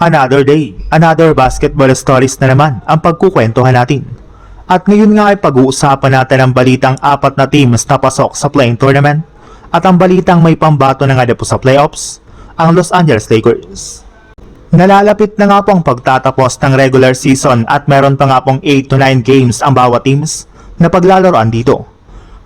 Another day, another basketball stories na naman ang pagkukwentuhan natin. At ngayon nga ay pag-uusapan natin ang balitang apat na teams na pasok sa play-in tournament at ang balitang may pambato na nga po sa playoffs, ang Los Angeles Lakers. Nalalapit na nga po ang pagtatapos ng regular season at meron pa nga pong 8 to 9 games ang bawat teams na paglalaroan dito.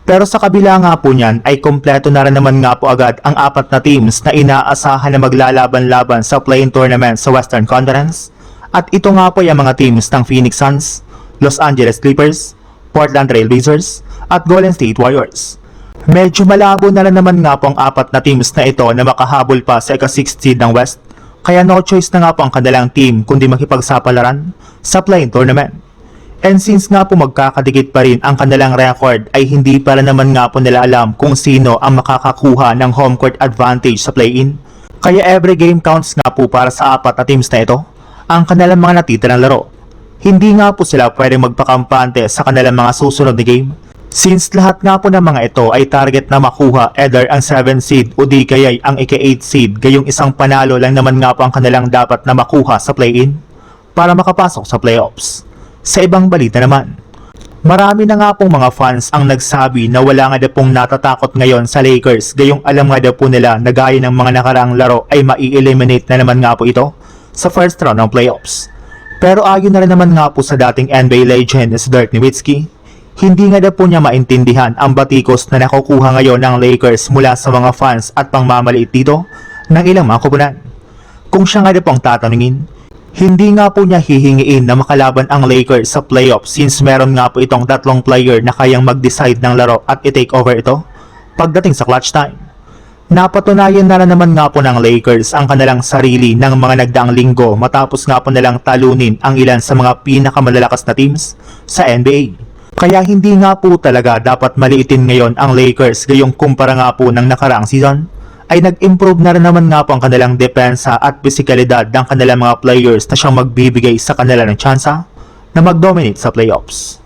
Pero sa kabila nga po niyan ay kompleto na rin naman nga po agad ang apat na teams na inaasahan na maglalaban-laban sa play-in tournament sa Western Conference. At ito nga po yung mga teams ng Phoenix Suns, Los Angeles Clippers, Portland Trail Blazers at Golden State Warriors. Medyo malabo na rin naman nga po ang apat na teams na ito na makahabol pa sa ika-6th seed ng West. Kaya no choice na nga po ang kanilang team kundi makipagsapalaran sa play-in tournament. And since nga po magkakadikit pa rin ang kanilang record ay hindi para naman nga po nila alam kung sino ang makakakuha ng home court advantage sa play-in. Kaya every game counts nga po para sa apat na teams na ito ang kanilang mga natitirang laro. Hindi nga po sila pwedeng magpakampante sa kanilang mga susunod na game. Since lahat nga po ng mga ito ay target na makuha either ang 7th seed o di kaya'y ang ika-8th seed, gayong isang panalo lang naman nga po ang kanilang dapat na makuha sa play-in para makapasok sa playoffs. Sa ibang balita naman, marami na nga pong mga fans ang nagsabi na wala nga daw pong natatakot ngayon sa Lakers, gayong alam nga daw po nila na gaya ng mga nakaraang laro ay mai-eliminate na naman nga po ito sa first round ng playoffs. Pero ayon na rin naman nga po sa dating NBA legend na si Dirk Nowitzki, hindi nga daw po niya maintindihan ang batikos na nakukuha ngayon ng Lakers mula sa mga fans at pangmamaliit dito ng ilang mga koponan. Kung siya nga daw pong tatanungin, hindi nga po niya hihingiin na makalaban ang Lakers sa playoffs since meron nga po itong tatlong player na kayang mag-decide ng laro at i-take over ito pagdating sa clutch time. Napatunayan na naman nga po ng Lakers ang kanilang sarili ng mga nagdaang linggo matapos nga po nilang talunin ang ilan sa mga pinakamalalakas na teams sa NBA. Kaya hindi nga po talaga dapat maliitin ngayon ang Lakers gayong kumpara nga po ng nakaraang season ay nag-improve na rin naman nga po ang kanilang depensa at pisikalidad ng kanilang mga players na siyang magbibigay sa kanila ng tsansa na mag-dominate sa playoffs.